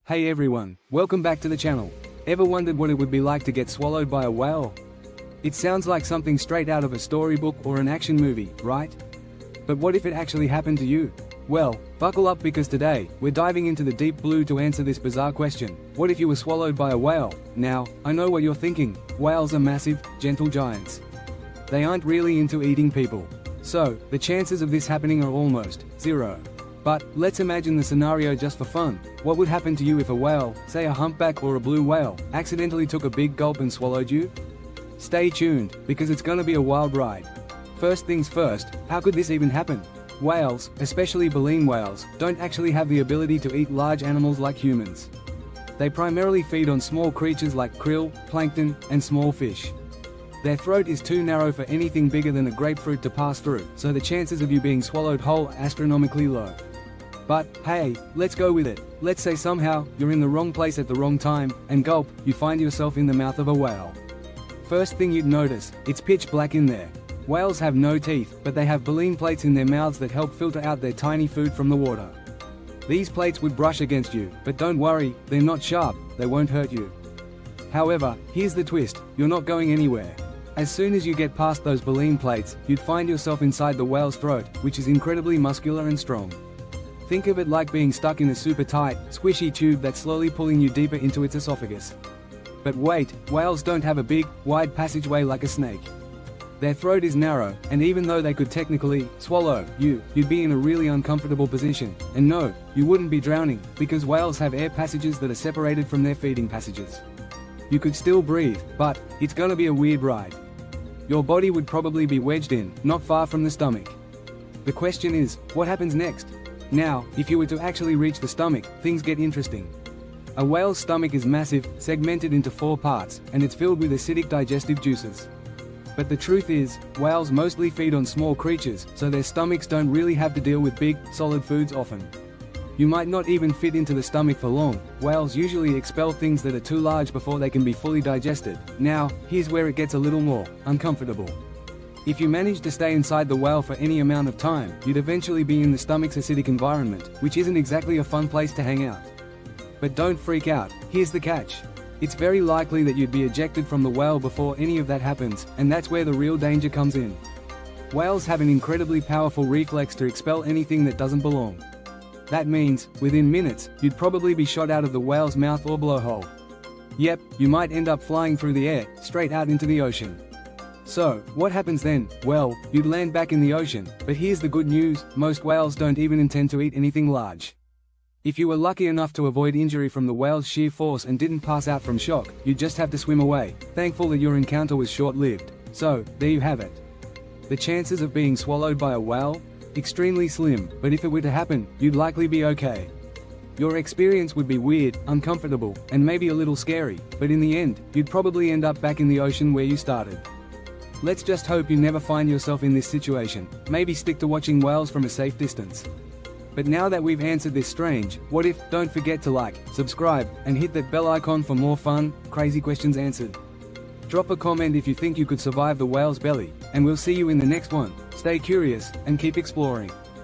Hey everyone, welcome back to the channel. Ever wondered what it would be like to get swallowed by a whale? It sounds like something straight out of a storybook or an action movie, right? But what if it actually happened to you? Well, buckle up because today, we're diving into the deep blue to answer this bizarre question. What if you were swallowed by a whale? Now, I know what you're thinking. Whales are massive, gentle giants. They aren't really into eating people. So, the chances of this happening are almost zero. But, let's imagine the scenario just for fun. What would happen to you if a whale, say a humpback or a blue whale, accidentally took a big gulp and swallowed you? Stay tuned, because it's gonna be a wild ride. First things first, how could this even happen? Whales, especially baleen whales, don't actually have the ability to eat large animals like humans. They primarily feed on small creatures like krill, plankton, and small fish. Their throat is too narrow for anything bigger than a grapefruit to pass through, so the chances of you being swallowed whole are astronomically low. But, hey, let's go with it. Let's say somehow, you're in the wrong place at the wrong time, and gulp, you find yourself in the mouth of a whale. First thing you'd notice, it's pitch black in there. Whales have no teeth, but they have baleen plates in their mouths that help filter out their tiny food from the water. These plates would brush against you, but don't worry, they're not sharp, they won't hurt you. However, here's the twist, you're not going anywhere. As soon as you get past those baleen plates, you'd find yourself inside the whale's throat, which is incredibly muscular and strong. Think of it like being stuck in a super tight, squishy tube that's slowly pulling you deeper into its esophagus. But wait, whales don't have a big, wide passageway like a snake. Their throat is narrow, and even though they could technically swallow you'd be in a really uncomfortable position. And no, you wouldn't be drowning, because whales have air passages that are separated from their feeding passages. You could still breathe, but it's gonna be a weird ride. Your body would probably be wedged in, not far from the stomach. The question is, what happens next? Now, if you were to actually reach the stomach, things get interesting. A whale's stomach is massive, segmented into 4 parts, and it's filled with acidic digestive juices. But the truth is, whales mostly feed on small creatures, so their stomachs don't really have to deal with big, solid foods often. You might not even fit into the stomach for long. Whales usually expel things that are too large before they can be fully digested. Now, here's where it gets a little more uncomfortable. If you manage to stay inside the whale for any amount of time, you'd eventually be in the stomach's acidic environment, which isn't exactly a fun place to hang out. But don't freak out, here's the catch. It's very likely that you'd be ejected from the whale before any of that happens, and that's where the real danger comes in. Whales have an incredibly powerful reflex to expel anything that doesn't belong. That means, within minutes, you'd probably be shot out of the whale's mouth or blowhole. Yep, you might end up flying through the air, straight out into the ocean. So, what happens then? Well, you'd land back in the ocean, but here's the good news, most whales don't even intend to eat anything large. If you were lucky enough to avoid injury from the whale's sheer force and didn't pass out from shock, you'd just have to swim away, thankful that your encounter was short-lived. So, there you have it. The chances of being swallowed by a whale? Extremely slim, but if it were to happen, you'd likely be okay. Your experience would be weird, uncomfortable, and maybe a little scary, but in the end, you'd probably end up back in the ocean where you started. Let's just hope you never find yourself in this situation. Maybe stick to watching whales from a safe distance. But now that we've answered this strange, what if, don't forget to like, subscribe, and hit that bell icon for more fun, crazy questions answered. Drop a comment if you think you could survive the whale's belly, and we'll see you in the next one. Stay curious, and keep exploring.